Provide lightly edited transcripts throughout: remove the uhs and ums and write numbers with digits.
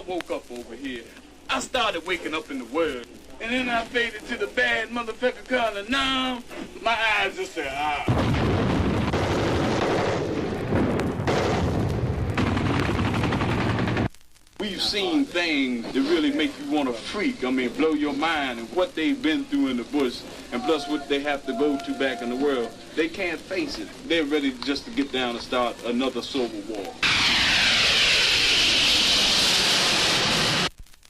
woke up over here. I started waking up in the world. And then I faded to the bad motherfucker kind of numb. My eyes just said, ah. We've seen things that really make you want to freak. I mean, blow your mind, and what they've been through in the bush, and plus what they have to go to back in the world. They can't face it. They're ready just to get down and start another civil war.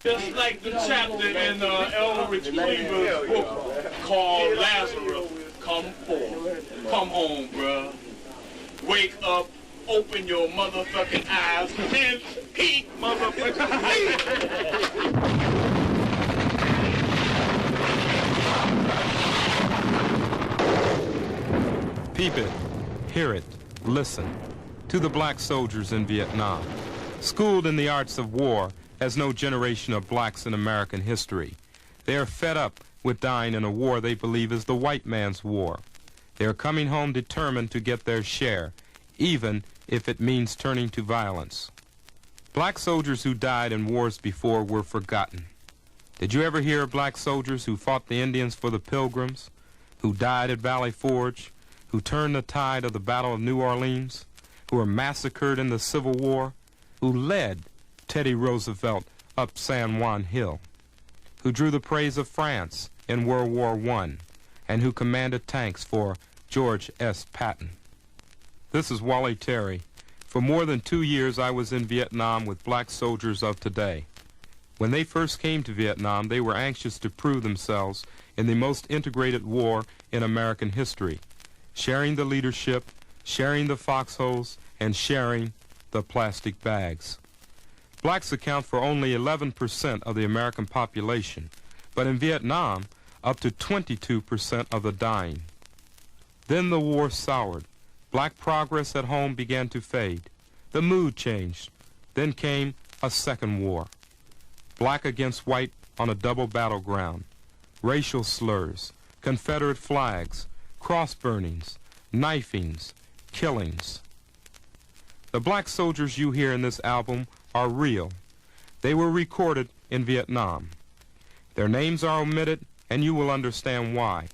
Just like the chapter in Elrich Cleaver's book called Lazarus, Come Forth. Come home, bruh. Wake up, open your motherfucking eyes, and peek, motherfucking Peep it, hear it, listen to the black soldiers in Vietnam. Schooled in the arts of war as no generation of blacks in American history. They are fed up with dying in a war they believe is the white man's war. They are coming home determined to get their share, even if it means turning to violence. Black soldiers who died in wars before were forgotten. Did you ever hear of black soldiers who fought the Indians for the Pilgrims, who died at Valley Forge, who turned the tide of the Battle of New Orleans, who were massacred in the Civil War, who led Teddy Roosevelt up San Juan Hill, who drew the praise of France in World War I, and who commanded tanks for George S. Patton? This is Wally Terry. For more than 2 years, I was in Vietnam with black soldiers of today. When they first came to Vietnam, they were anxious to prove themselves in the most integrated war in American history, sharing the leadership, sharing the foxholes, and sharing the plastic bags. Blacks account for only 11% of the American population, but in Vietnam, up to 22% of the dying. Then the war soured. Black progress at home began to fade. The mood changed. Then came a second war. Black against white on a double battleground. Racial slurs, Confederate flags, cross burnings, knifings, killings. The black soldiers you hear in this album are real. They were recorded in Vietnam. Their names are omitted, and you will understand why.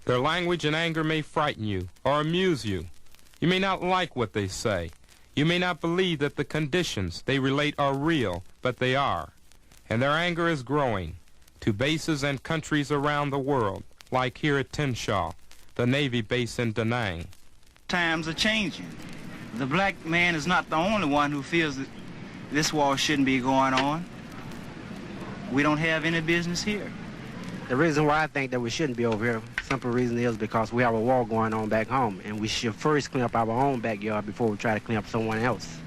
Their language and anger may frighten you or amuse you. You may not like what they say. You may not believe that the conditions they relate are real, but they are. And their anger is growing to bases and countries around the world, like here at Tin Sha, the Navy base in Da Nang. Times are changing. The black man is not the only one who feels that this war shouldn't be going on. We don't have any business here. The reason why I think that we shouldn't be over here, simple reason is because we have a war going on back home, and we should first clean up our own backyard before we try to clean up someone else.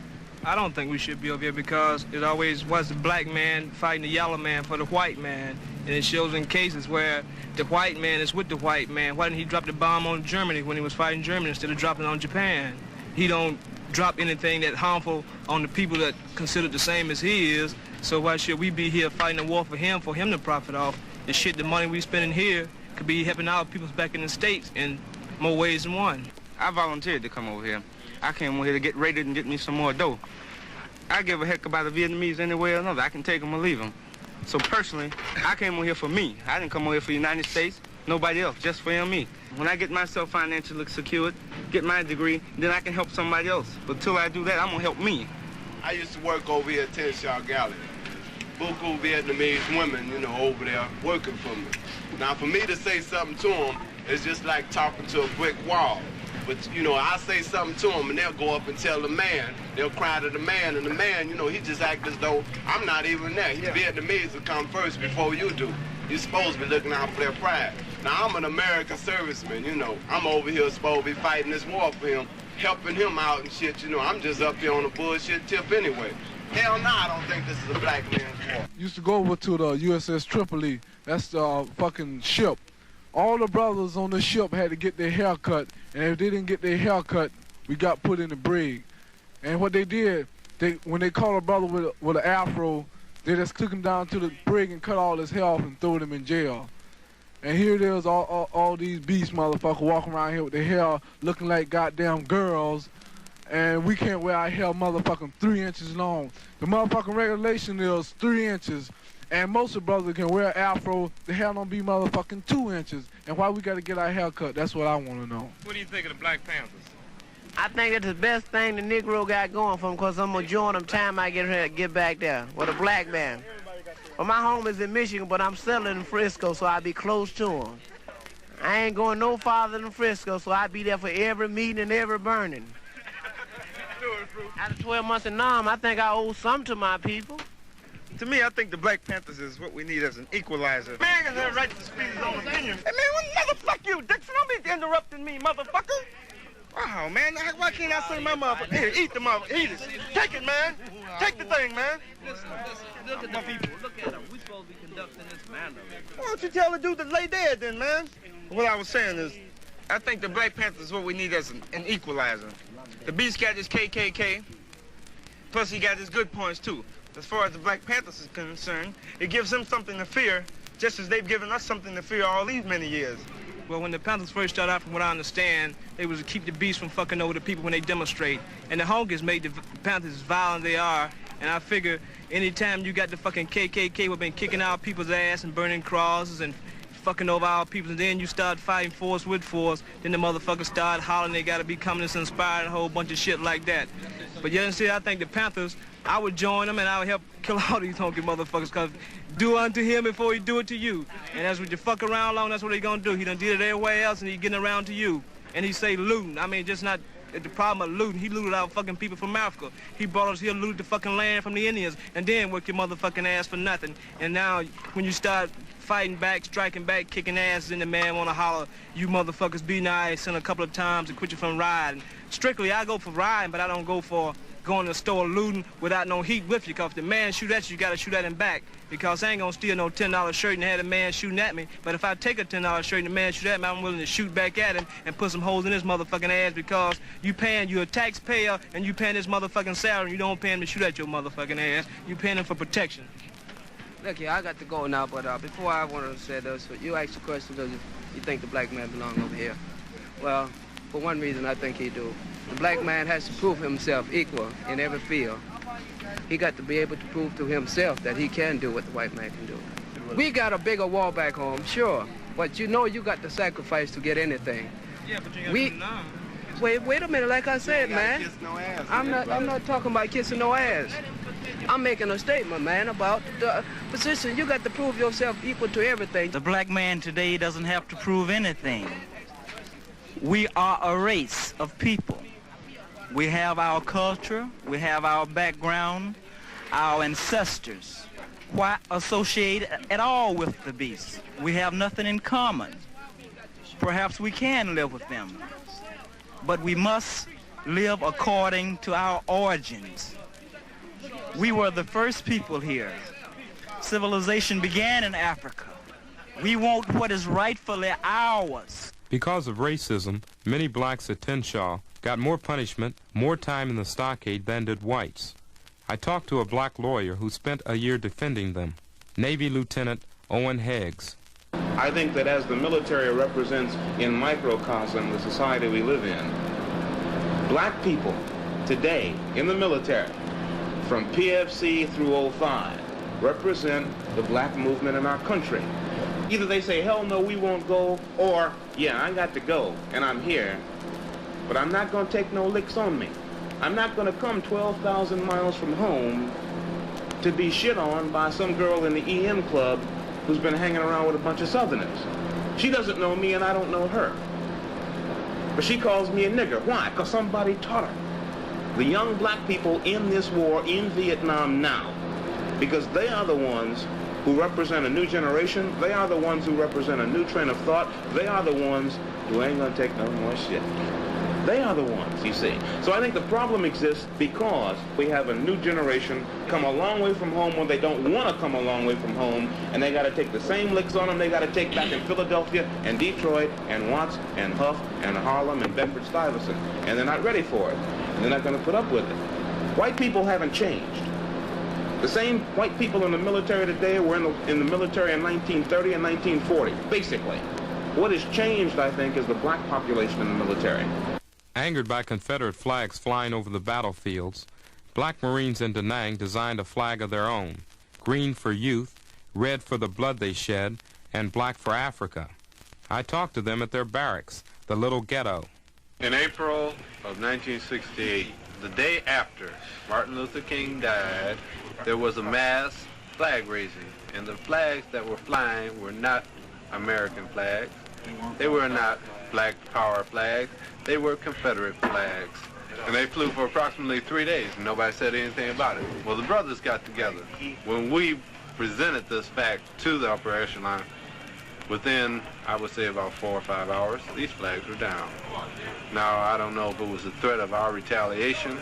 I don't think we should be over here because it always was the black man fighting the yellow man for the white man, and it shows in cases where the white man is with the white man. Why didn't he drop the bomb on Germany when he was fighting Germany instead of dropping it on Japan? He don't drop anything that's harmful on the people that considered the same as he is, so why should we be here fighting a war for him to profit off? The shit, the money we spending here could be helping our people back in the States in more ways than one. I volunteered to come over here. I came over here to get raided and get me some more dough. I give a heck about the Vietnamese any way or another. I can take them or leave them. So personally, I came over here for me. I didn't come over here for the United States, nobody else, just for me. When I get myself financially secured, get my degree, then I can help somebody else. But till I do that, I'm gonna help me. I used to work over here at Tin Sha Galley. Buku Vietnamese women, you know, over there working for me. Now, for me to say something to them, it's just like talking to a brick wall. But, you know, I say something to them, and they'll go up and tell the man. They'll cry to the man, and the man, you know, he just act as though I'm not even there. Yeah. Vietnamese will come first before you do. You're supposed to be looking out for their pride. Now, I'm an American serviceman, you know. I'm over here supposed to be fighting this war for him, helping him out and shit, you know. I'm just up here on a bullshit tip anyway. Hell no, I don't think this is a black man's war. Used to go over to the USS Tripoli. That's the fucking ship. All the brothers on the ship had to get their hair cut, and if they didn't get their hair cut, we got put in the brig. And what they did, when they caught a brother with an afro, they just took him down to the brig and cut all his hair off and threw him in jail. And here it is, all these beast motherfuckers walking around here with their hair looking like goddamn girls, and we can't wear our hair motherfucking 3 inches long. The motherfucking regulation is 3 inches. And most of the brothers can wear afro, the hair don't be motherfucking 2 inches. And why we gotta get our hair cut? That's what I wanna know. What do you think of the Black Panthers? I think it's the best thing the Negro got going for him, because I'm gonna join them time I get back there with a black man. Well, my home is in Michigan, but I'm settling in Frisco, so I'll be close to him. I ain't going no farther than Frisco, so I'll be there for every meeting and every burning. After 12 months in Nam, I think I owe something to my people. To me, I think the Black Panthers is what we need as an equalizer. Man has the right to speak his own opinion. Hey, man, motherfucker you, Dixon. Don't be interrupting me, motherfucker. Wow, man, why can't I say my motherfucker? Here, eat the motherfucker. Eat it. Take it, man. Take the thing, man. Listen, look at the people. Look at them. We supposed to be conducting this manner. Why don't you tell the dude to lay dead then, man? What I was saying is, I think the Black Panthers is what we need as an equalizer. The Beast got his KKK, plus he got his good points, too. As far as the Black Panthers is concerned, it gives them something to fear, just as they've given us something to fear all these many years. Well, when the Panthers first started out, from what I understand, they was to keep the beast from fucking over the people when they demonstrate. And the Honkers made the Panthers as violent they are. And I figure anytime you got the fucking KKK who been kicking our people's ass and burning crosses and fucking over our people, and then you start fighting force with force, then the motherfuckers start hollering they gotta be communist inspired and a whole bunch of shit like that. But you see, I think the Panthers, I would join them and I would help kill all these honky motherfuckers, because do unto him before he do it to you. And that's what you fuck around long, that's what he gonna do. He done did it everywhere else and he getting around to you. And he say looting. I mean, just not the problem of looting. He looted our fucking people from Africa. He brought us here, looted the fucking land from the Indians, and then worked your motherfucking ass for nothing. And now, when you start fighting back, striking back, kicking asses, and the man wanna holler, you motherfuckers be nice, and a couple of times and quit you from riding. Strictly, I go for riding, but I don't go for going to the store looting without no heat with you, because if the man shoot at you, you gotta shoot at him back. Because I ain't gonna steal no $10 shirt and have a man shooting at me. But if I take a $10 shirt and the man shoot at me, I'm willing to shoot back at him and put some holes in his motherfucking ass, because you're a taxpayer and you paying this motherfucking salary and you don't pay him to shoot at your motherfucking ass. You paying him for protection. Look here, I got to go now, but before I want to say this, you asked the question, does you think the black man belong over here? Well, for one reason, I think he do. The black man has to prove himself equal in every field. He got to be able to prove to himself that he can do what the white man can do. We got a bigger war back home, sure, but you know you got to sacrifice to get anything. Yeah, but you got to Wait a minute, like I said, man. Kiss no ass, I'm not talking about kissing no ass. I'm making a statement, man, about the position. You got to prove yourself equal to everything. The black man today doesn't have to prove anything. We are a race of people. We have our culture, we have our background, our ancestors. Why associate at all with the beast? We have nothing in common. Perhaps we can live with them, but we must live according to our origins. We were the first people here. Civilization began in Africa. We want what is rightfully ours. Because of racism, many blacks at Tenshaw got more punishment, more time in the stockade than did whites. I talked to a black lawyer who spent a year defending them, Navy Lieutenant Owen Heggs. I think that as the military represents in microcosm the society we live in, black people today in the military, from PFC through 05, represent the black movement in our country. Either they say, hell no, we won't go, or, yeah, I got to go, and I'm here, but I'm not going to take no licks on me. I'm not going to come 12,000 miles from home to be shit on by some girl in the EM club who's been hanging around with a bunch of Southerners. She doesn't know me and I don't know her. But she calls me a nigger. Why? Because somebody taught her. The young black people in this war in Vietnam now, because they are the ones who represent a new generation, they are the ones who represent a new train of thought, they are the ones who ain't gonna take no more shit. They are the ones, you see. So I think the problem exists because we have a new generation come a long way from home when they don't want to come a long way from home, and they got to take the same licks on them they got to take back in Philadelphia and Detroit and Watts and Huff and Harlem and Bedford-Stuyvesant, and they're not ready for it, and they're not going to put up with it. White people haven't changed. The same white people in the military today were in the military in 1930 and 1940, basically. What has changed, I think, is the black population in the military. Angered by Confederate flags flying over the battlefields, black Marines in Da Nang designed a flag of their own, green for youth, red for the blood they shed, and black for Africa. I talked to them at their barracks, the little ghetto. In April of 1968, the day after Martin Luther King died, there was a mass flag raising, and the flags that were flying were not American flags. They were not Black Power flags. They were Confederate flags. And they flew for approximately 3 days, and nobody said anything about it. Well, the brothers got together. When we presented this fact to the upper echelon, within, I would say, about 4 or 5 hours, these flags were down. Now, I don't know if it was the threat of our retaliation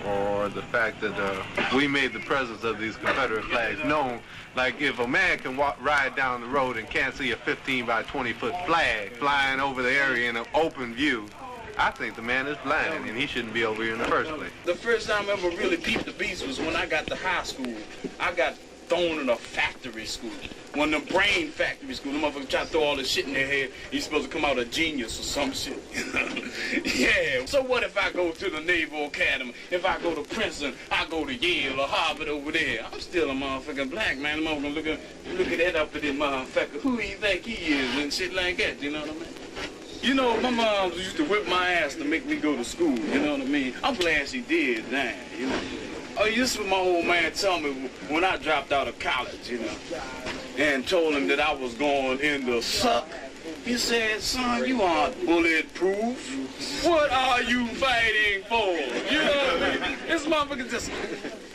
or the fact that we made the presence of these Confederate flags known. Like, if a man can ride down the road and can't see a 15 by 20 foot flag flying over the area in an open view, I think the man is blind, and he shouldn't be over here in the first place. The first time I ever really peeped the beast was when I got to high school. I got thrown in a factory school. One of them brain factory school. The motherfuckers try to throw all this shit in their head. You're supposed to come out a genius or some shit. Yeah. So what if I go to the Naval Academy? If I go to Princeton, I go to Yale or Harvard over there. I'm still a motherfucking black man. The motherfucker look at that up at this motherfucker. Who he think he is and shit like that, you know what I mean? You know, my mom used to whip my ass to make me go to school, you know what I mean? I'm glad she did that, you know. Oh, this is what my old man told me when I dropped out of college, you know, and told him that I was going in the suck. He said, son, you aren't bulletproof. What are you fighting for? You know what I mean? This motherfucker just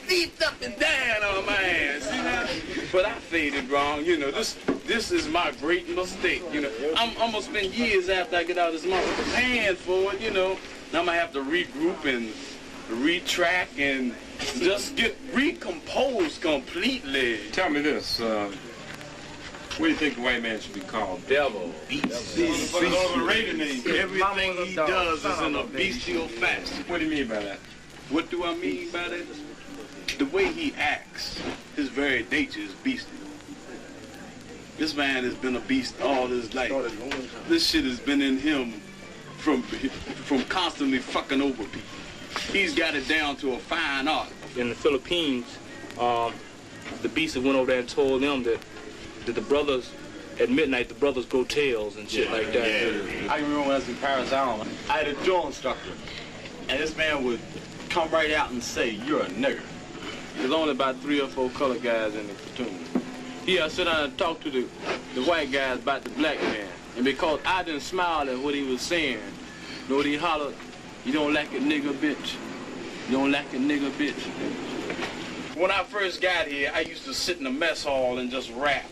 leaped up and down on my ass, you know? But I faded wrong, you know. This is my great mistake, you know. I'm gonna spend years after I get out of this motherfucker paying for it, you know. Now I'm gonna have to regroup and retrack and just get recomposed completely. Tell me this, what do you think the white man should be called? Devil. Beast. Everything he does is in a bestial fashion. What do you mean by that? What do I mean by that? The way he acts, his very nature is bestial. This man has been a beast all his life. This shit has been in him from constantly fucking over people. He's got it down to a fine art. In the Philippines, the beast went over there and told them that the brothers, at midnight, the brothers grow tails and shit like that. Yeah. I remember when I was in Paris Island, I had a drill instructor, and this man would come right out and say, "You're a nigger." There's only about 3 or 4 colored guys in the platoon. I sit down and talk to the white guys about the black man, and because I didn't smile at what he was saying, you know what he hollered? "You don't like a nigger, bitch. You don't like a nigger, bitch." When I first got here, I used to sit in the mess hall and just rap.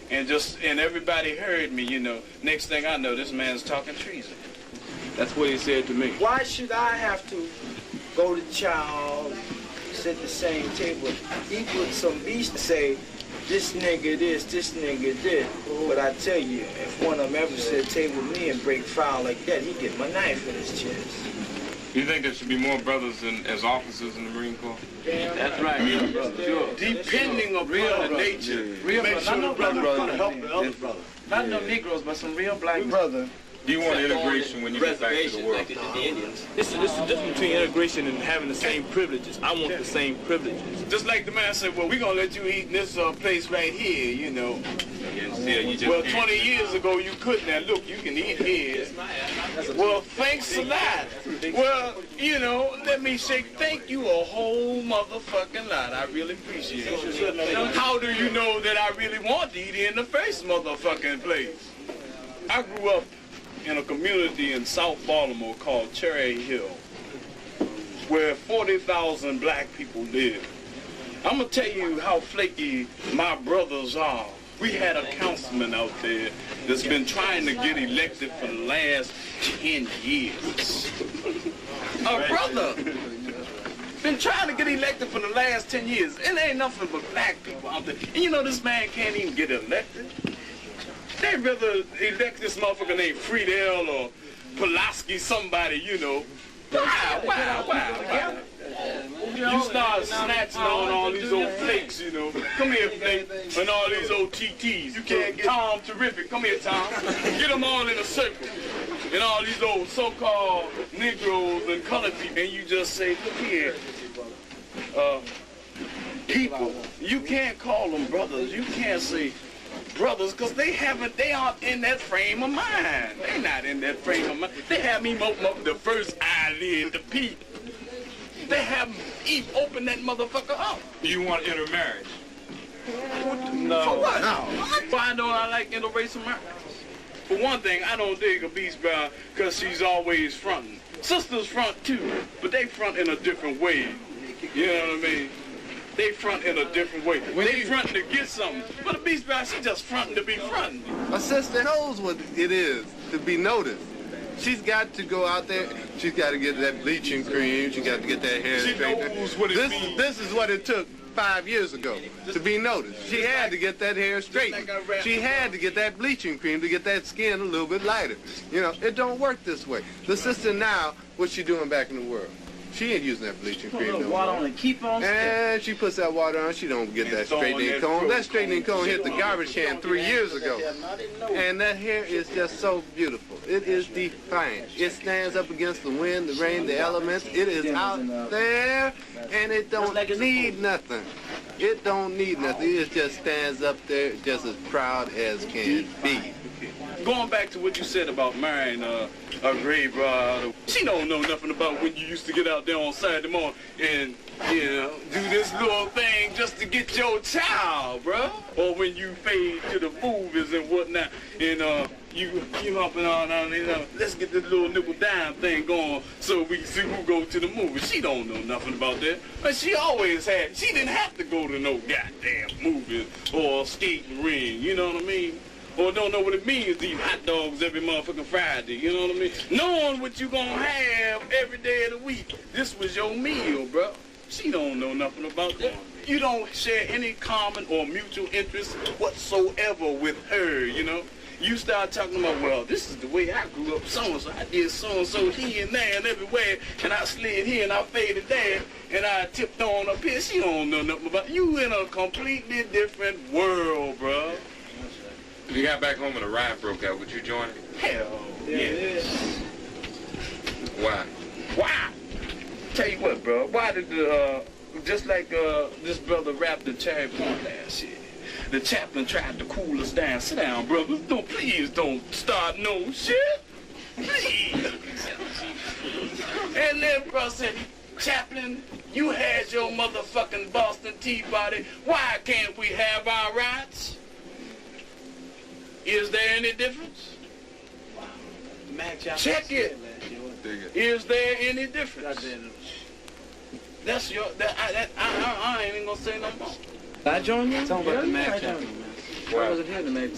And everybody heard me, you know. Next thing I know, this man's talking treason. That's what he said to me. Why should I have to go to chow, sit at the same table, eat with some beast to say, this nigga this nigga this? But I tell you, if one of them ever sit at a table with me and break foul like that, he'd get my knife in his chest. You think there should be more brothers as officers in the Marine Corps? That's right. Sure. Depending upon the nature, make sure the brother help the other brother. Not no Negroes, but some real black brother. Do you want integration when you get back to the world? Like the Indians. This is the difference between integration and having the same privileges. I want the same privileges. Just like the man said, well, we're going to let you eat in this place right here, you know. Well, 20 years ago, you couldn't. Now, look, you can eat here. Well, thanks a lot. Well, you know, let me say thank you a whole motherfucking lot. I really appreciate it. How do you know that I really want to eat in the first motherfucking place? I grew up in a community in South Baltimore called Cherry Hill, where 40,000 black people live. I'm gonna tell you how flaky my brothers are. We had a councilman out there that's been trying to get elected for the last 10 years. A brother been trying to get elected for the last 10 years. It ain't nothing but black people out there. And you know this man can't even get elected. They'd rather elect this motherfucker named Friedel or Pulaski, somebody, you know. Wow. You start snatching on all these old flakes, you know. Come here, Flake, and all these old TTs. You can't get Tom Terrific. Come here, Tom. Get them all in a circle. And all these old so-called Negroes and colored people. And you just say, look here, people, you can't call them brothers. You can't say brothers, because they aren't in that frame of mind. They not in that frame of mind. They haven't even opened up the first eyelid to peep. They haven't even opened that motherfucker up. You want intermarriage? No. For what? No. Why don't I like interracial marriage? For one thing, I don't dig a Beast Brown because she's always fronting. Sisters front too, but they front in a different way. You know what I mean? They front in a different way. They fronting to get something. But a Beast Brown, she just fronting to be fronting. A sister knows what it is to be noticed. She's got to go out there. She's got to get that bleaching cream. She got to get that hair straightened. She knows what it means. This is what it took 5 years ago to be noticed. She had to get that hair straightened. She had to get that bleaching cream to get that skin a little bit lighter. You know, it don't work this way. The sister now, what's she doing back in the world? She ain't using that bleaching cream no more. And keep on and she puts that water on. She don't get that straightening comb. That straightening comb hit the garbage can 3 years ago. And that hair is just so beautiful. It is defiant. It stands up against the wind, the rain, the elements. It is out there, and it don't need nothing. It don't need nothing. It just stands up there just as proud as can be. Going back to what you said about marrying a gray bride, she don't know nothing about when you used to get out there on Saturday morning and, you know, do this little thing just to get your child, bro. Or when you fade to the movies and whatnot, and you hopping on, you know, let's get this little nickel dime thing going so we can see who goes to the movie. She don't know nothing about that. But she didn't have to go to no goddamn movie or a skating ring, you know what I mean? Or don't know what it means to eat hot dogs every motherfucking Friday, you know what I mean? Knowing what you gonna have every day of the week. This was your meal, bro. She don't know nothing about that. You don't share any common or mutual interest whatsoever with her, you know? You start talking about, well, this is the way I grew up, so-and-so. I did so-and-so here and there and everywhere, and I slid here and I faded there, and I tipped on up here. She don't know nothing about it. You in a completely different world, bro. If you got back home and a riot broke out, would you join it? Hell yeah. Why? Why? Tell you what, bro. Why did just like this brother rapped the Cherry Point last year, the chaplain tried to cool us down. Sit down, brothers. Please don't start no shit. Please. And then brother said, Chaplain, you had your motherfucking Boston Tea Party. Why can't we have our rights? Is there any difference? Check it. Is there any difference? That's your. I ain't even gonna say no more. I joined you? Talk about the Mac chapter. Why was it here to make?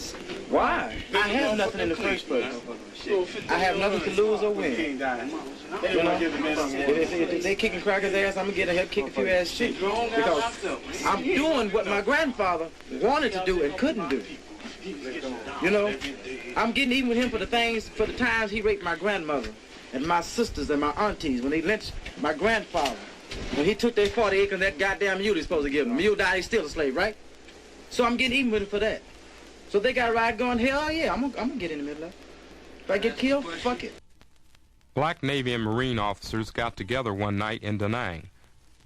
Why? I have nothing in the first place. I have nothing to lose or win. You know? If they kicking Cracker's ass, I'm gonna get a help kick a few ass cheeks. Because I'm doing what my grandfather wanted to do and couldn't do. You know, I'm getting even with him for the times he raped my grandmother and my sisters and my aunties when he lynched my grandfather. When he took their 40 acres, that goddamn mule he's supposed to give him. The mule died, he's still a slave, right? So I'm getting even with him for that. So they got a ride going, hell yeah, I'm gonna get in the middle of it. If I get killed, fuck it. Black Navy and Marine officers got together one night in Da Nang.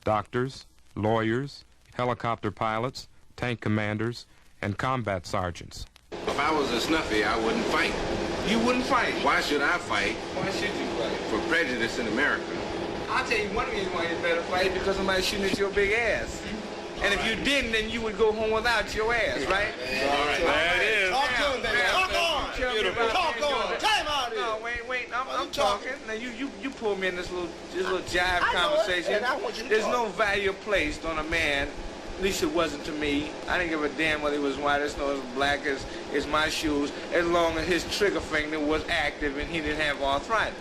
Doctors, lawyers, helicopter pilots, tank commanders, and combat sergeants. If I was a Snuffy, I wouldn't fight. You wouldn't fight. Why should I fight? Why should you fight? For prejudice in America. I'll tell you one reason why you better fight, because somebody's shooting at your big ass. And if you didn't, then you would go home without your ass, right? All right, there it is. Talk to him, baby. Talk on. Beautiful. Talk on. Time out. No, wait. I'm talking. Now you pull me in this little jive conversation. There's no value placed on a man. At least it wasn't to me. I didn't give a damn whether he was white as snow, as black as my shoes, as long as his trigger finger was active and he didn't have arthritis.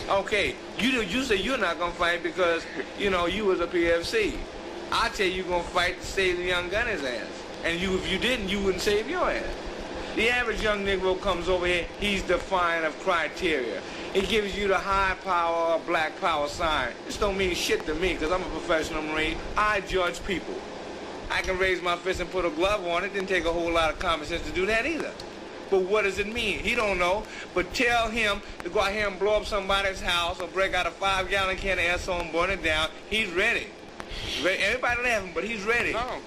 Okay, you say you're not gonna fight because you was a PFC. I tell you, you're gonna fight to save the young gunner's ass, and if you didn't, you wouldn't save your ass. The average young Negro comes over here, he's defiant of criteria. He gives you the high power or black power sign. This don't mean shit to me, because I'm a professional Marine. I judge people. I can raise my fist and put a glove on it. Didn't take a whole lot of common sense to do that either. But what does it mean? He don't know. But tell him to go out here and blow up somebody's house or break out a 5-gallon can of air so and burn it down. He's ready. Everybody laughing, but he's ready. No.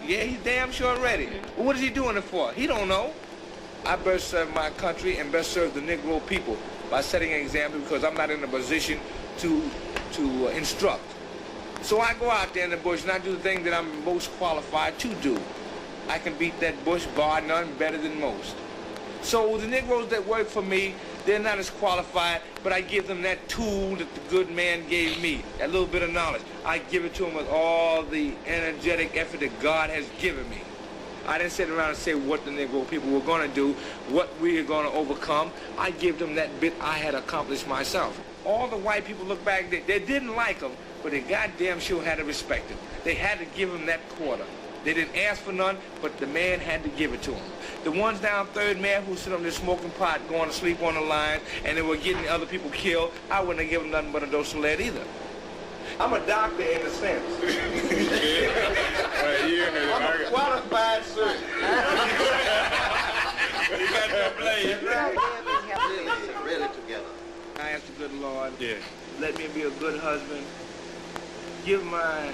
Yeah, he's damn sure ready. But what is he doing it for? He don't know. I best serve my country and best serve the Negro people by setting an example, because I'm not in a position to instruct. So I go out there in the bush and I do the thing that I'm most qualified to do. I can beat that bush, bar none, better than most. So the Negroes that work for me, they're not as qualified, but I give them that tool that the good man gave me, that little bit of knowledge. I give it to them with all the energetic effort that God has given me. I didn't sit around and say what the Negro people were going to do, what we are going to overcome. I give them that bit I had accomplished myself. All the white people look back, they didn't like them, but they goddamn sure had to respect him. They had to give him that quarter. They didn't ask for none, but the man had to give it to him. The ones down 3rd Man who sit on there smoking pot, going to sleep on the line, and they were getting other people killed, I wouldn't have given them nothing but a dose of lead either. I'm a doctor in a sense. I'm a qualified surgeon. You got to play. Really together. I ask the good Lord, let me be a good husband. Give my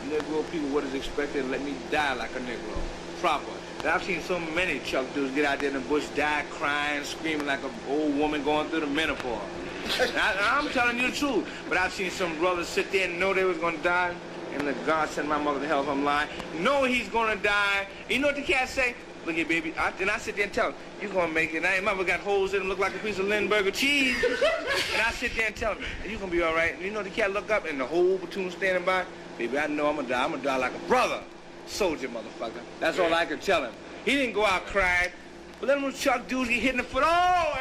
Negro people what is expected and let me die like a Negro. Proper. And I've seen so many Chuck dudes get out there in the bush, die crying, screaming like an old woman going through the menopause. I'm telling you the truth. But I've seen some brothers sit there and know they was going to die, and the God sent my mother to hell if I'm lying. Know he's going to die. You know what the cat say? Look here, baby. Then I sit there and tell him, you're going to make it. And your mother got holes in him, look like a piece of Lindbergh cheese. And I sit there and tell him, you're going to be all right. And you know the cat look up, and the whole platoon standing by. Baby, I know I'm going to die. I'm going to die like a brother. Soldier, motherfucker. That's all I could tell him. He didn't go out crying. But let them Chuck dudes get hit in the foot. Lord,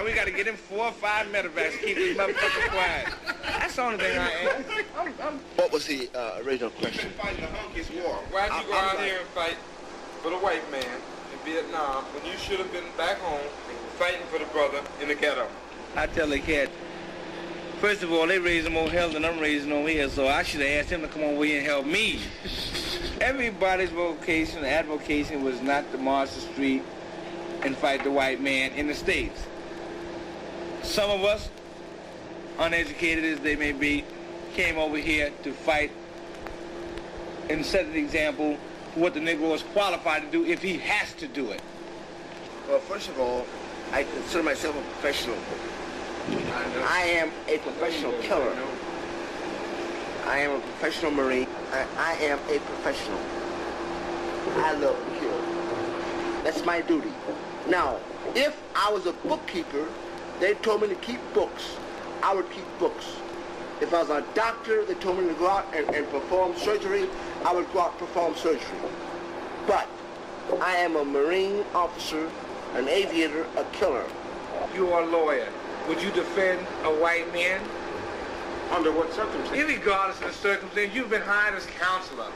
we got to get him 4 or 5 medevacs to keep this motherfucker quiet. That's the only thing I am. What was the original question? Fighting the Hunkies war. Why'd you go out here and fight for the white man in Vietnam when you should have been back home fighting for the brother in the ghetto? I tell the cat, first of all, they raised him more hell than I'm raising over here, so I should have asked him to come over here and help me. Everybody's vocation, advocation was not to march the street and fight the white man in the States. Some of us, uneducated as they may be, came over here to fight and set an example for what the Negro is qualified to do if he has to do it. Well, first of all, I consider myself a professional. I am a professional killer. I am a professional Marine. I am a professional. I love to kill. That's my duty. Now, if I was a bookkeeper, they told me to keep books. I would keep books. If I was a doctor, they told me to go out and perform surgery. I would go out and perform surgery. But I am a Marine officer, an aviator, a killer. You are a lawyer. Would you defend a white man? Under what circumstances? Irregardless of the circumstance, you've been hired as counselor.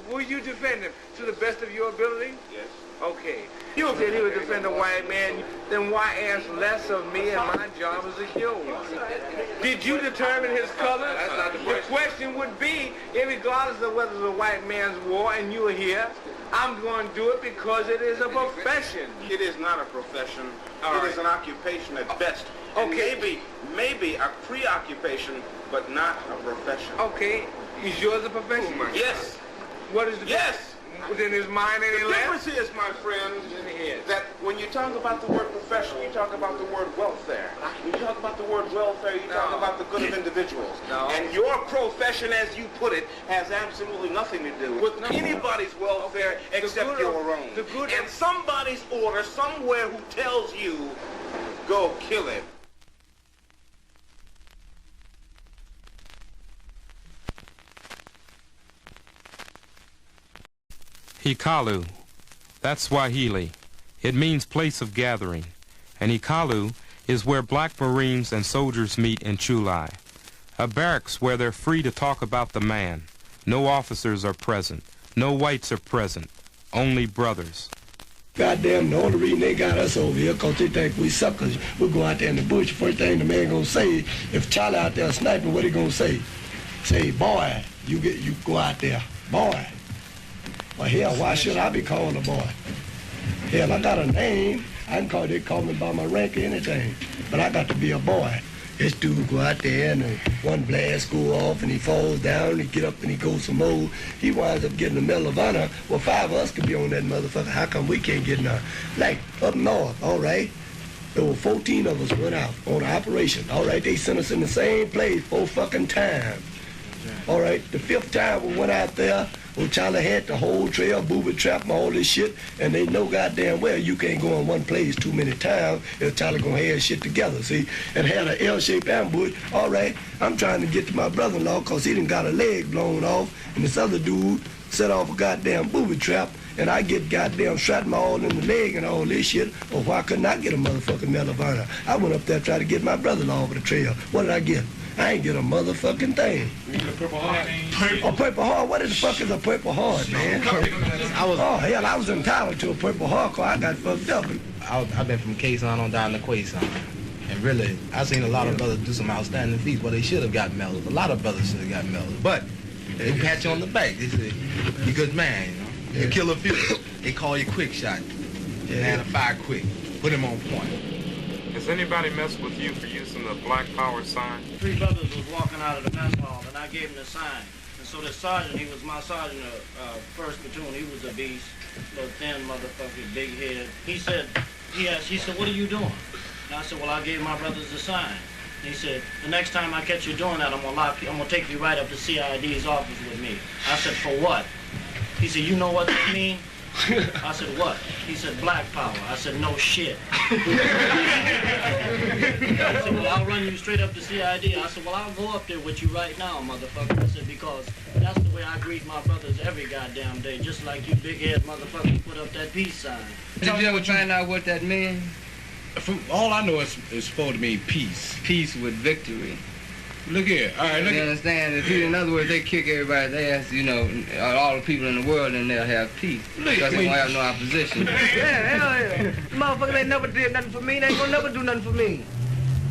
Will you defend him to the best of your ability? Yes. Okay. You said he would defend a white man, then why ask less of me and my job is to kill one? Did you determine his color? The question would be, irregardless of whether it's a white man's war and you are here, I'm going to do it because it is a profession. It is not a profession. It is an occupation at best. Okay. Maybe a preoccupation, but not a profession. Okay. Is yours a profession? Yes. What is the Yes. Then is mine any The less? difference is, my friend, that when you talk about the word profession, you talk about the word welfare. When you talk about the word welfare, you talk about the good of individuals. And your profession, as you put it, has absolutely nothing to do with anybody's welfare except your own. And somebody's order somewhere who tells you, go kill him. Hikalu. That's Swahili. It means place of gathering. And Hikalu is where black Marines and soldiers meet in Chulai. A barracks where they're free to talk about the man. No officers are present. No whites are present. Only brothers. Goddamn, the only reason they got us over here because they think we suckers. We'll go out there in the bush. First thing the man gonna say, if Charlie out there sniping, what he gonna say? Say, boy, you go out there, boy. Well, hell, why should I be called a boy? Hell, I got a name. They call me by my rank or anything. But I got to be a boy. This dude go out there and one blast go off and he falls down, he get up and he goes some more. He winds up getting the Medal of Honor. Well, 5 of us could be on that motherfucker. How come we can't get none? Like, up north, all right, there were 14 of us went out on an operation. All right, they sent us in the same place 4 fucking times. All right, the 5th time we went out there, well, Charlie had the whole trail, booby trap and all this shit, and they know goddamn well you can't go in one place too many times if Charlie gonna have shit together, see? And had an L-shaped ambush. All right, I'm trying to get to my brother-in-law because he done got a leg blown off, and this other dude set off a goddamn booby trap, and I get goddamn shrapnel all in the leg and all this shit. Well, why couldn't I get a motherfucking Medal of Honor? I went up there to try to get my brother-in-law over the trail. What did I get? I ain't get a motherfucking thing. Purple Heart? A Purple Heart? What the fuck is a Purple Heart, man? Oh, hell, I was entitled to a Purple Heart because I got fucked up. I've been from Quezon on down to Quezon. And really, I've seen a lot of brothers do some outstanding feats. Well, they should have got medals. A lot of brothers should have got medals. But they pat you on the back. They say, you're a good man, you know. You kill a few. They call you quick shot. And a fire quick. Put him on point. Has anybody messed with you for using the Black Power sign? 3 brothers was walking out of the mess hall, and I gave him the sign. And so the sergeant, he was my sergeant of 1st platoon. He was a beast, little thin motherfucker, big head. He said, what are you doing? And I said, well, I gave my brothers the sign. And he said, the next time I catch you doing that, I'm gonna take you right up to CID's office with me. I said, for what? He said, you know what that means? I said, what? He said, Black Power. I said, no shit. I said, well, I'll run you straight up to CID. I said, well, I'll go up there with you right now, motherfucker. I said, because that's the way I greet my brothers every goddamn day, just like you big-head motherfuckers put up that peace sign. Did you ever find out what that means? From all I know, it's supposed to mean peace. Peace with victory. Look here. All right, look. You understand? In other words, they kick everybody's ass, you know, all the people in the world, and they'll have peace. Because they won't have no opposition. Yeah, hell yeah. The motherfuckers ain't never did nothing for me. They ain't gonna never do nothing for me.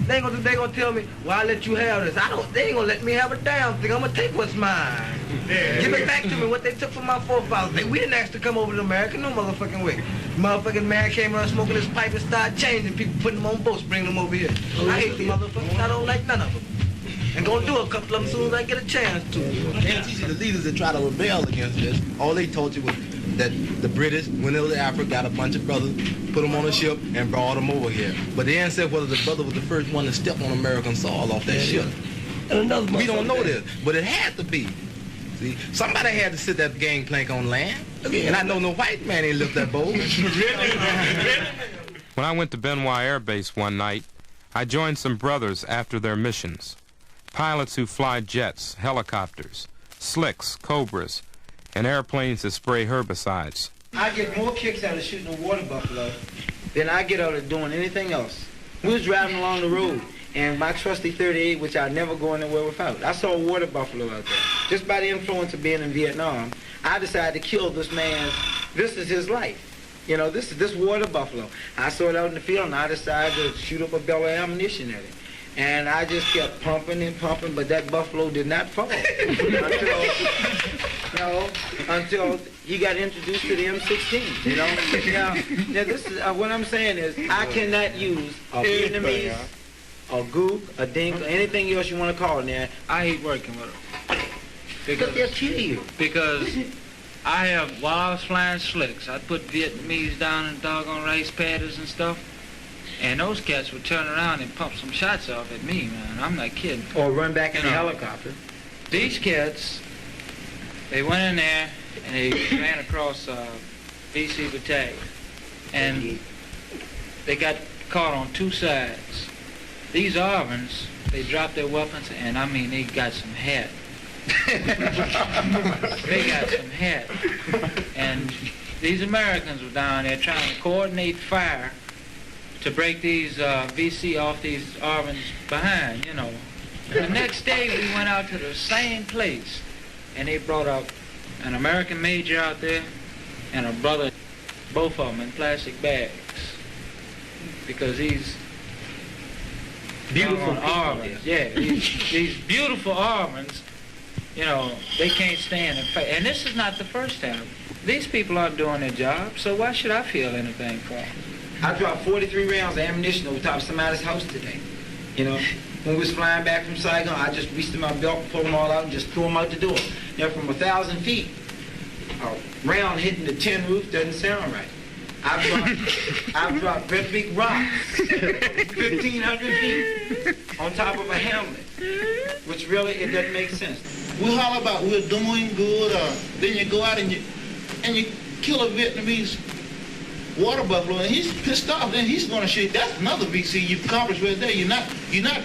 They gonna tell me, well, I let you have this. They ain't gonna let me have a damn thing. I'm gonna take what's mine. Give it back to me, what they took from my forefathers. We didn't ask to come over to America, no motherfucking way. Motherfucking man came around smoking his pipe and started changing people, putting them on boats, bringing them over here. I hate the motherfuckers. I don't like none of them. And gonna do a couple of them as soon as I get a chance to. They teach you the leaders that try to rebel against this. All they told you was that the British went over to Africa, got a bunch of brothers, put them on a ship, and brought them over here. But they didn't say whether the brother was the first one to step on American soil off that ship. And we don't know this, but it had to be. See, somebody had to sit that gangplank on land. And I know no white man ain't lift that boat. When I went to Benoit Air Base one night, I joined some brothers after their missions. Pilots who fly jets, helicopters, slicks, cobras, and airplanes that spray herbicides. I get more kicks out of shooting a water buffalo than I get out of doing anything else. We was driving along the road, and my trusty 38, which I'd never go anywhere without, I saw a water buffalo out there. Just by the influence of being in Vietnam, I decided to kill this man. This is his life. You know, this water buffalo. I saw it out in the field, and I decided to shoot up a barrel of ammunition at it. And I just kept pumping and pumping, but that buffalo did not fall until he got introduced to the M16. You know, now this is what I'm saying is I cannot use a Vietnamese, a gook, a dink, or anything else you want to call it. Now I hate working with them because they'll kill you. Because while I was flying slicks, I'd put Vietnamese down in doggone rice paddies and stuff. And those cats would turn around and pump some shots off at me, man. I'm not kidding. Or run back in the helicopter. These cats, they went in there and they ran across VC Battalion. And they got caught on 2 sides. These Arvins, they dropped their weapons, and I mean, they got some head. They got some head. And these Americans were down there trying to coordinate fire to break these VC off these Arvins behind, you know. And the next day we went out to the same place, and they brought up an American major out there and a brother both of them in plastic bags, because these beautiful almonds, these beautiful almonds, you know, they can't stand and fight. And this is not the first time. These people aren't doing their job, so why should I feel anything for them? I dropped 43 rounds of ammunition over top of somebody's house today. You know, when we was flying back from Saigon, I just reached in my belt, pulled them all out, and just threw them out the door. Now, from 1,000 feet, a round hitting the tin roof doesn't sound right. I've dropped great big rocks, 1,500 feet, on top of a helmet, which really, it doesn't make sense. We holler about we're doing good, then you go out and you kill a Vietnamese water buffalo, and he's pissed off. Then he's going to shoot. That's another VC you've accomplished right there. You're not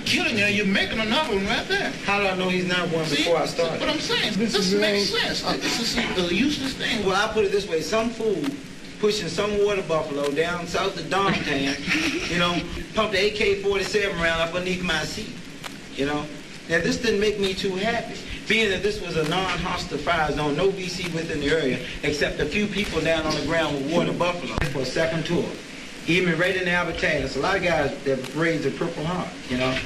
killing him. You're making another one right there. How do I know he's not one before I started? What I'm saying, this makes sense. This is a useless thing. Well, I'll put it this way: some fool pushing some water buffalo down south of Domtown, you know, pumped the AK-47 round up underneath my seat, you know. Now, this didn't make me too happy, being that this was a non-hostile fire zone, no VC within the area, except a few people down on the ground with water buffalo for a second tour. Even right in the Albertine, there's a lot of guys that raise the Purple Heart, you know.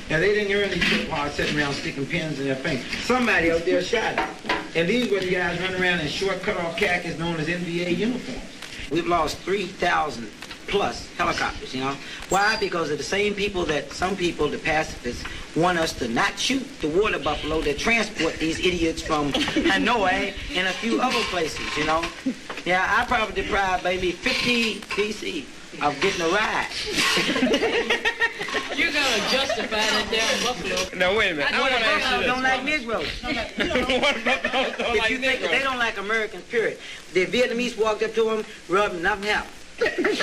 Now, they didn't earn these Purple Hearts sitting around sticking pins in their fingers. Somebody out there shot it. And these were the guys running around in short cut-off khakis known as NBA uniforms. We've lost 3,000 plus helicopters, you know. Why? Because of the same people that some people, the pacifists, want us to not shoot the water buffalo that transport these idiots from Hanoi and a few other places, you know. Yeah, I probably deprived maybe 50 BC of getting a ride. You're gonna justify that damn buffalo. Now wait a minute. I want to ask you this. Don't like Negroes. If you think they don't like Americans, period. The Vietnamese walked up to them, rubbed them, nothing happened.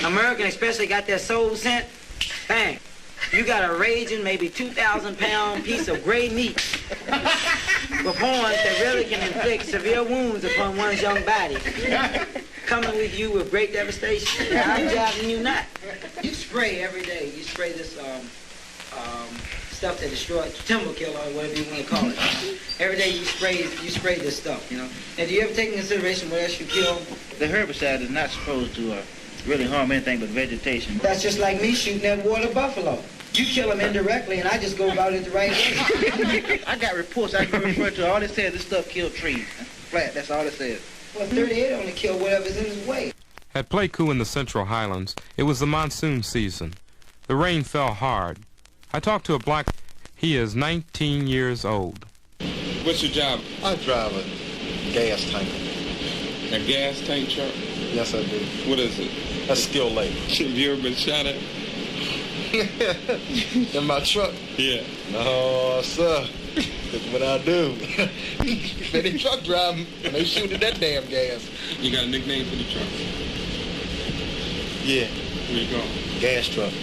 American especially got their soul scent. Bang. You got a raging, maybe 2,000-pound piece of gray meat with horns that really can inflict severe wounds upon one's young body. Coming with you with great devastation. I'm jiving you not. You spray every day. You spray this stuff that destroys, timber killer or whatever you want to call it. Every day you spray this stuff, you know. And do you ever take into consideration what else you kill? The herbicide is not supposed to really harm anything but vegetation. That's just like me shooting that water buffalo. You kill them indirectly, and I just go about it the right way. I got reports I can refer to. All it says this stuff killed trees. Flat, that's all it says. Well, 38 only killed whatever's in his way. At Pleiku in the Central Highlands, it was the monsoon season. The rain fell hard. I talked to a black... He is 19 years old. What's your job? I drive a gas tank. A gas tank truck? Yes, I do. What is it? A skilled labor. Have you ever been shot at? In my truck? Yeah. No, sir. That's what I do. They truck driving and they shooting that damn gas. You got a nickname for the truck? Yeah. Where you go? Gas truck.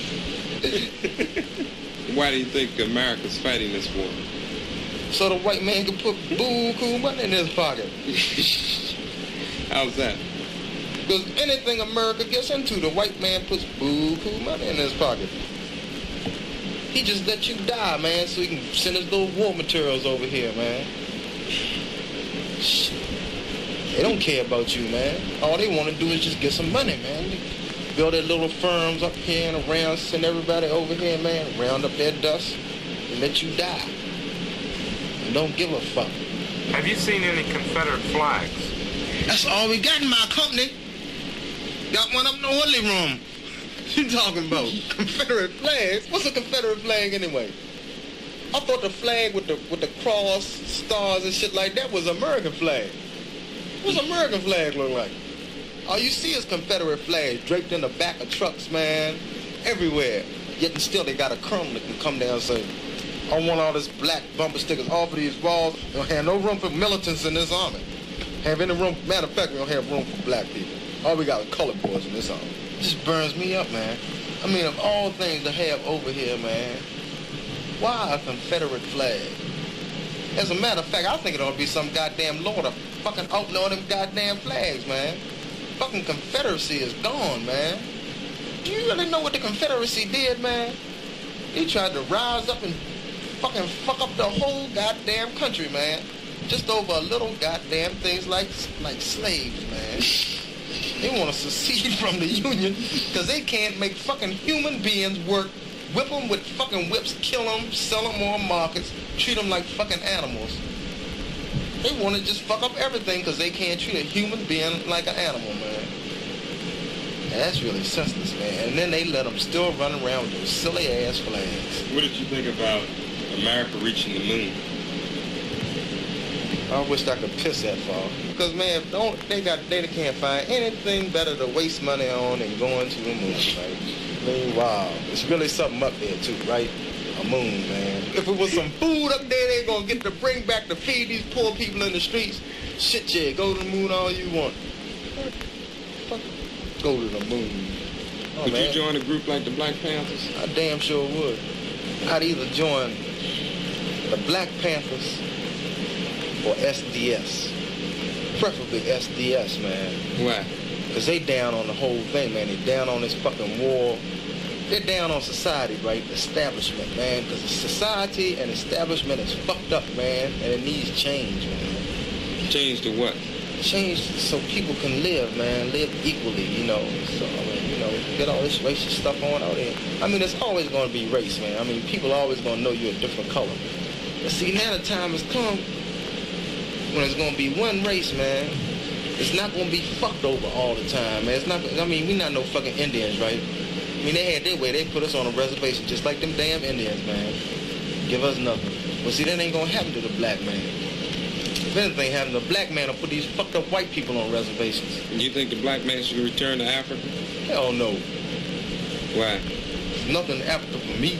Why do you think America's fighting this war? So the white man can put boo-cool money in his pocket. How's that? Because anything America gets into, the white man puts boo-cool money in his pocket. He just let you die, man, so he can send his little war materials over here, man. They don't care about you, man. All they want to do is just get some money, man. They build their little firms up here and around, send everybody over here, man, round up their dust and let you die. And don't give a fuck. Have you seen any Confederate flags? That's all we got in my company. Got one up in the oily room. You talking about Confederate flags? What's a Confederate flag anyway? I thought the flag with the cross, stars and shit like that was American flag. What's American flag look like? All you see is Confederate flags draped in the back of trucks, man, everywhere. Yet and still they got a colonel that can come down and say, I want all this black bumper stickers off of these walls. We don't have no room for militants in this army. Have any room, matter of fact, we don't have room for black people. All we got are colored boys in this army. It just burns me up, man. I mean, of all things to have over here, man, why a Confederate flag? As a matter of fact, I think it ought to be some goddamn law to fucking outlaw them goddamn flags, man. Fucking Confederacy is gone, man. Do you really know what the Confederacy did, man? They tried to rise up and fucking fuck up the whole goddamn country, man. Just over a little goddamn things like slaves, man. They want to secede from the Union because they can't make fucking human beings work, whip them with fucking whips, kill them, sell them on markets, treat them like fucking animals. They want to just fuck up everything because they can't treat a human being like an animal, man. And that's really senseless, man. And then they let them still run around with those silly-ass flags. What did you think about America reaching the moon? I wish I could piss that far. Because, man, they can't find anything better to waste money on than going to the moon, right? I mean, wow. It's really something up there, too, right? A moon, man. If it was some food up there they gonna get to bring back to feed these poor people in the streets, shit, yeah, go to the moon all you want. Go to the moon. Oh, would man. you join a group like the Black Panthers? I damn sure would. I'd either join the Black Panthers or SDS. Preferably SDS, man. Why? Because they down on the whole thing, man. They down on this fucking war. They're down on society, right? Establishment, man. Because society and establishment is fucked up, man. And it needs change, man. Change to what? Change so people can live, man. Live equally, you know. So, I mean, you know, get all this racist stuff on out there. I mean, it's always going to be race, man. I mean, people are always going to know you're a different color. But see, now the time has come when it's going to be one race, man. It's not going to be fucked over all the time, man. It's not. I mean, we're not no fucking Indians, right? I mean, they had their way. They put us on a reservation just like them damn Indians, man. Give us nothing. But see, that ain't going to happen to the black man. If anything happened, the black man will put these fucked up white people on reservations. And you think the black man should return to Africa? Hell no. Why? Nothing in Africa for me.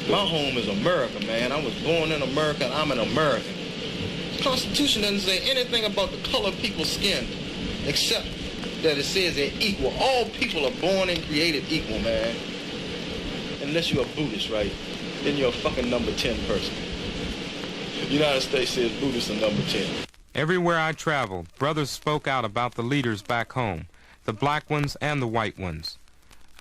My home is America, man. I was born in America, and I'm an American. The Constitution doesn't say anything about the color of people's skin, except that it says they're equal. All people are born and created equal, man. Unless you're a Buddhist, right? Then you're a fucking number 10 person. The United States says Buddhists are number 10. Everywhere I traveled, brothers spoke out about the leaders back home, the black ones and the white ones.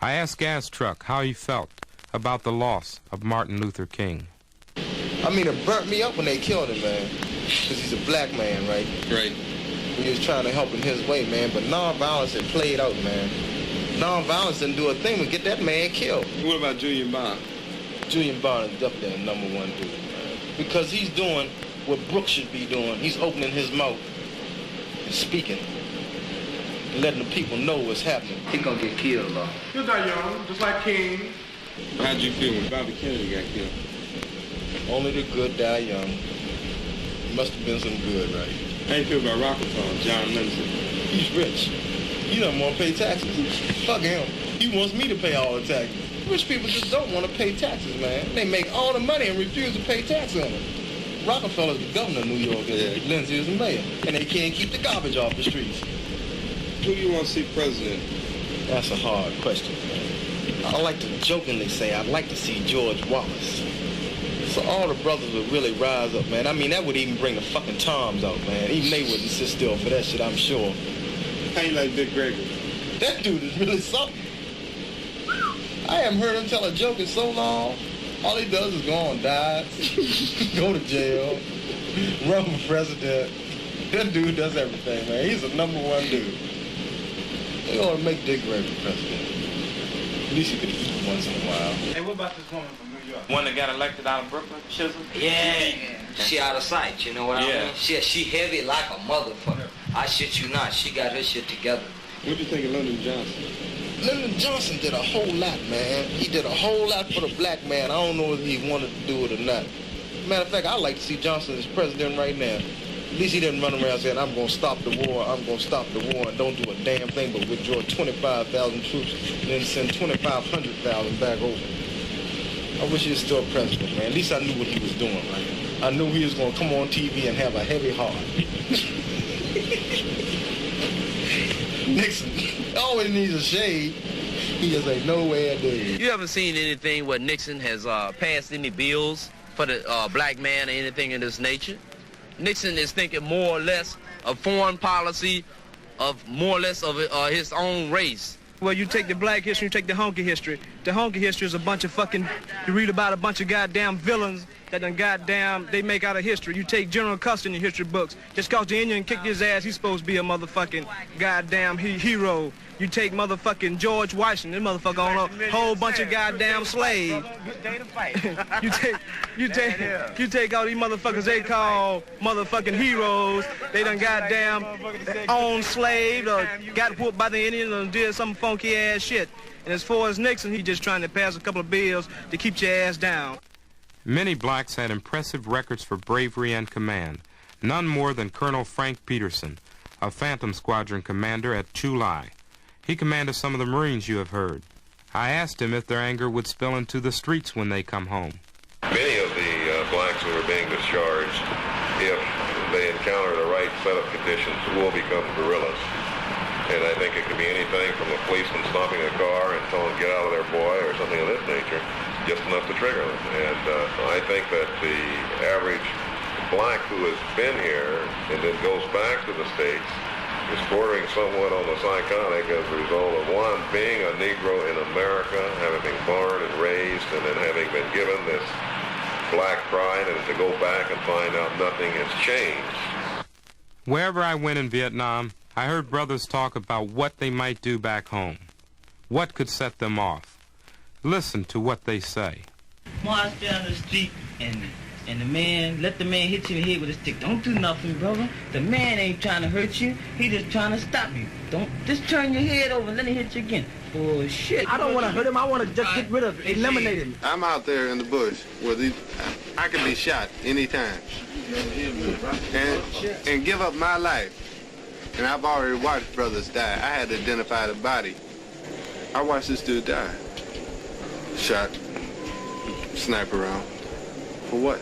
I asked Gas Truck how he felt about the loss of Martin Luther King. I mean, it burnt me up when they killed him, man. Because he's a black man, right? Right. He was trying to help him his way, man. But nonviolence had played out, man. Nonviolence didn't do a thing to get that man killed. What about Julian Bond? Julian Bond is definitely the number one dude, man. Because he's doing what Brooks should be doing. He's opening his mouth and speaking. And letting the people know what's happening. He gonna get killed, though. He'll die young, just like King. How'd you feel when Bobby Kennedy got killed? Only the good die young. Must have been some good, right? How you feel about Rockefeller, John Lindsay? He's rich. He doesn't want to pay taxes. Fuck him. He wants me to pay all the taxes. Rich people just don't want to pay taxes, man. They make all the money and refuse to pay taxes on it. Rockefeller's the governor of New York, and Lindsay is the mayor. And they can't keep the garbage off the streets. Who you want to see president? That's a hard question, man. I like to jokingly say I'd like to see George Wallace. So all the brothers would really rise up, man. I mean, that would even bring the fucking Toms out, man. Even they wouldn't sit still for that shit, I'm sure. How you like Dick Gregory? That dude is really something. I haven't heard him tell a joke in so long. All he does is go on dives, go to jail, run for president. That dude does everything, man. He's a number one dude. They ought to make Dick Gregory president. At least he could eat once in a while. Hey, what about this woman from New York? One that got elected out of Brooklyn, Chisholm? Yeah. She out of sight, you know what I mean? She heavy like a motherfucker. I shit you not, she got her shit together. What do you think of Lyndon Johnson? Lyndon Johnson did a whole lot, man. He did a whole lot for the black man. I don't know if he wanted to do it or not. Matter of fact, I'd like to see Johnson as president right now. At least he didn't run around saying, I'm going to stop the war, I'm going to stop the war, and don't do a damn thing but withdraw 25,000 troops and then send 2,500,000 back over. I wish he was still president, man. At least I knew what he was doing, right? I knew he was going to come on TV and have a heavy heart. Nixon always needs a shade. He just ain't nowhere to. You haven't seen anything where Nixon has passed any bills for the black man or anything of this nature? Nixon is thinking more or less of foreign policy, of more or less of his own race. Well, you take the black history, you take the honky history. The honky history is a bunch of fucking, you read about a bunch of goddamn villains that done goddamn they make out of history. You take General Custer in your history books. Just cause the Indian kicked his ass, he's supposed to be a motherfucking goddamn hero. You take motherfucking George Washington, this motherfucker on a whole bunch of goddamn slaves. you take all these motherfuckers they call motherfucking heroes. They done goddamn owned slaves or got whooped by the Indians and did some funky ass shit. And as far as Nixon, he just trying to pass a couple of bills to keep your ass down. Many blacks had impressive records for bravery and command. None more than Colonel Frank Peterson, a Phantom Squadron commander at Chulai. He commanded some of the Marines you have heard. I asked him if their anger would spill into the streets when they come home. Many of the blacks who are being discharged, if they encounter the right set of conditions, will become guerrillas. And I think it could be anything from a policeman stopping a car and telling them get out of there, boy, or something of this nature, just enough to trigger them. And I think that the average black who has been here and then goes back to the States is bordering somewhat on the psychotic as a result of, one, being a Negro in America, having been born and raised, and then having been given this black pride, and to go back and find out nothing has changed. Wherever I went in Vietnam, I heard brothers talk about what they might do back home. What could set them off? Listen to what they say. March down the street and the man, let the man hit you in the head with a stick. Don't do nothing, brother. The man ain't trying to hurt you. He just trying to stop you. Don't, just turn your head over and let him hit you again. Oh, shit. I don't want to hurt him. I want to just get rid of him, eliminate him. I'm out there in the bush where I can be shot anytime and give up my life. And I've already watched brothers die. I had to identify the body. I watched this dude die. Shot, sniper round. For what?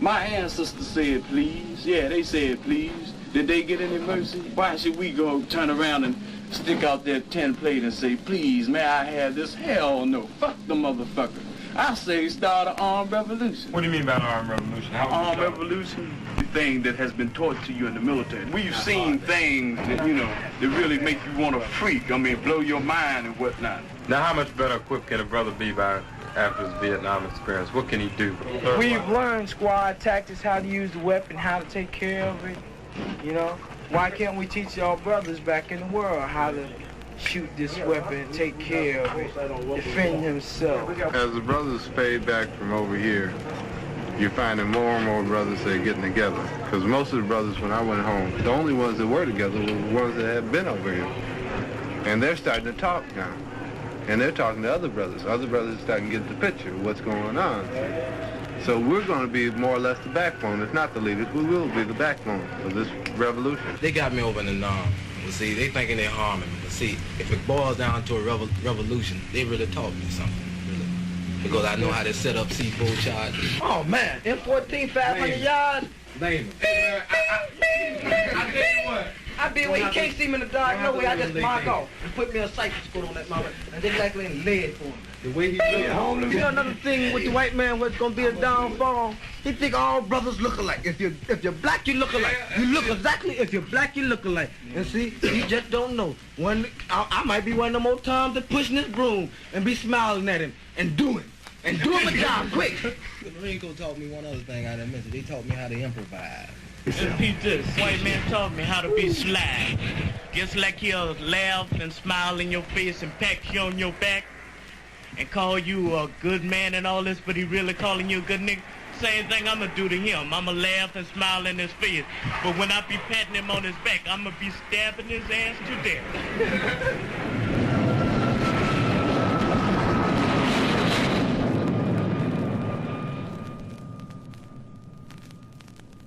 My ancestors said please. Yeah, they said please. Did they get any mercy? Why should we go turn around and stick out their tin plate and say, please, may I have this? Hell no. Fuck the motherfucker. I say start an armed revolution. What do you mean by an armed revolution? Armed revolution, the thing that has been taught to you in the military. We've seen things that, you know, that really make you want to freak. I mean, blow your mind and whatnot. Now, how much better equipped can a brother be after his Vietnam experience? What can he do? We've learned squad tactics, how to use the weapon, how to take care of it, you know. Why can't we teach our brothers back in the world how to shoot this weapon, take care of it, defend himself? As the brothers fade back from over here, you're finding more and more brothers that are getting together. Because most of the brothers, when I went home, the only ones that were together were the ones that had been over here. And they're starting to talk now. And they're talking to other brothers. Other brothers are starting to get the picture of what's going on. So we're going to be more or less the backbone. If not the leaders, we will be the backbone of this revolution. They got me over in the Nam. Well, see, they thinking they're harming me. But see, if it boils down to a revolution, they really taught me something, really. Because I know how to set up C4 charges. Oh, man. M14, 500 yards? Name it. I tell you what. I be where he can't see me in the dark, no way. I just mark off and put me a cycle scope on that mama, and they like laying lead for him. The way he look. You know another thing with the white man, what's gonna be a downfall? He think all brothers look alike. If you're black, you look alike. You look exactly. If you're black, you look alike. And see, he just don't know. I might be one of them old times that pushing his broom and be smiling at him and doing. And do him a job quick. The Marine Corps taught me one other thing I didn't mention. They taught me how to improvise. And Pete, this white man taught me how to be sly. Just like he'll laugh and smile in your face and pat you on your back and call you a good man and all this, but he really calling you a good nigga. Same thing I'm gonna do to him. I'm gonna laugh and smile in his face. But when I be patting him on his back, I'm gonna be stabbing his ass to death.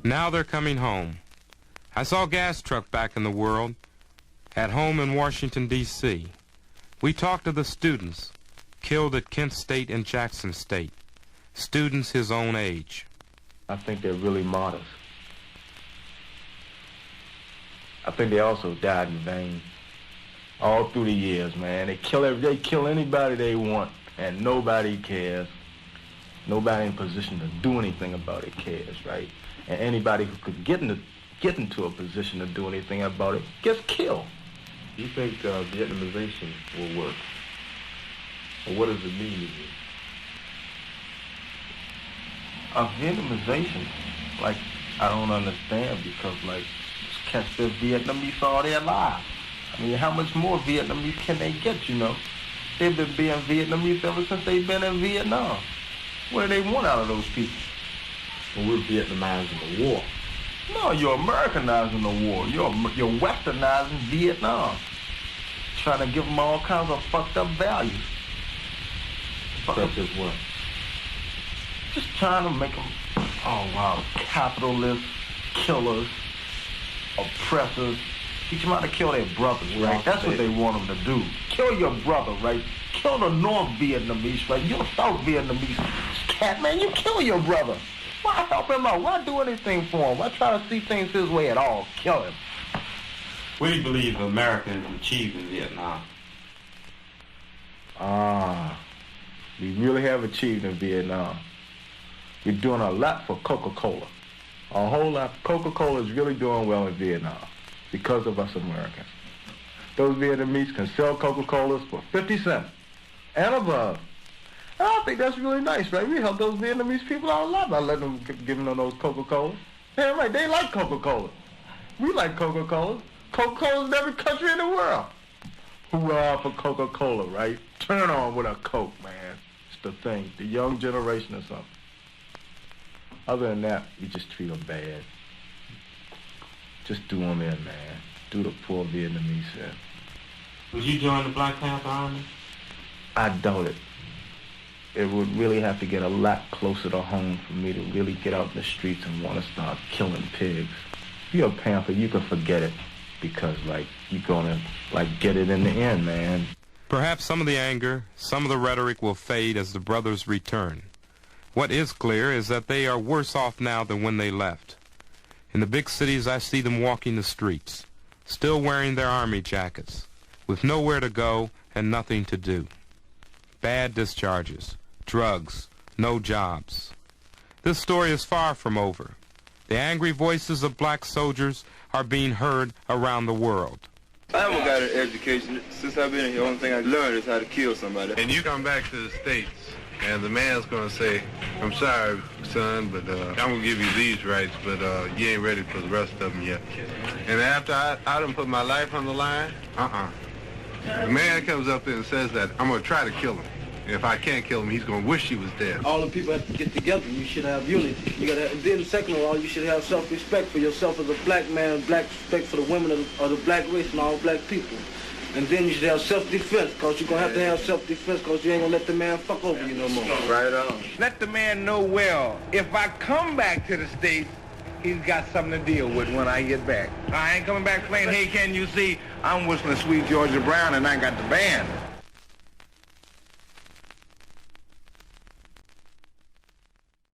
Now they're coming home. I saw Gastruck back in the world, at home in Washington, D.C. We talked to the students, killed at Kent State and Jackson State, students his own age. I think they're really martyrs. I think they also died in vain. All through the years, man. They kill anybody they want, and nobody cares. Nobody in position to do anything about it cares, right? And anybody who could get into a position to do anything about it gets killed. Do you think Vietnamization will work? Or what does it mean to you? Vietnamization, like, I don't understand because, like, cats been Vietnamese all their lives. I mean, how much more Vietnamese can they get, you know? They've been being Vietnamese ever since they've been in Vietnam. What do they want out of those people? Well, we're Vietnamizing the war. No, you're Americanizing the war. You're westernizing Vietnam. Trying to give them all kinds of fucked up values. Such as what? Just trying to make them, oh wow, capitalists, killers, oppressors. Teach them how to kill their brothers, right? That's what they want them to do. Kill your brother, right? Kill the North Vietnamese, right? You're a South Vietnamese cat, man. You kill your brother. Why help him out? Why do anything for him? Why try to see things his way at all? Kill him. What do you believe Americans achieved in Vietnam? We really have achieved in Vietnam. We're doing a lot for Coca-Cola. A whole lot. Coca-Cola is really doing well in Vietnam because of us Americans. Those Vietnamese can sell Coca-Colas for 50 cents and above. And I think that's really nice, right? We help those Vietnamese people out a lot by letting them, giving them those Coca-Colas. Yeah, right. They like Coca-Cola. We like Coca-Cola. Coca-Cola's in every country in the world. Hurrah for Coca-Cola, right? Turn on with a Coke, man. It's the thing. The young generation or something. Other than that, we just treat them bad. Just do them in, man. Do the poor Vietnamese in. Would you join the Black Panther Army? I doubt it. It would really have to get a lot closer to home for me to really get out in the streets and want to start killing pigs. If you're a Panther, you can forget it because, like, you're gonna, like, get it in the end, man. Perhaps some of the anger, some of the rhetoric will fade as the brothers return. What is clear is that they are worse off now than when they left. In the big cities, I see them walking the streets, still wearing their army jackets, with nowhere to go and nothing to do. Bad discharges, drugs, no jobs. This story is far from over. The angry voices of black soldiers are being heard around the world. I haven't got an education. Since I've been here, the only thing I learned is how to kill somebody. And you come back to the States, and the man's going to say, I'm sorry, son, but I'm going to give you these rights, but you ain't ready for the rest of them yet. And after I done put my life on the line, the man comes up there and says that, I'm going to try to kill him. And if I can't kill him, he's going to wish he was dead. All the people have to get together. You should have unity. You gotta. Then second of all, you should have self-respect for yourself as a black man, black respect for the women of the black race and all black people. And then you should have self-defense, because you're going to have self-defense, because you ain't going to let the man fuck over you no more. Right on. Let the man know well, if I come back to the States, he's got something to deal with when I get back. I ain't coming back playing, hey, can you see, I'm whistling Sweet Georgia Brown and I got the band.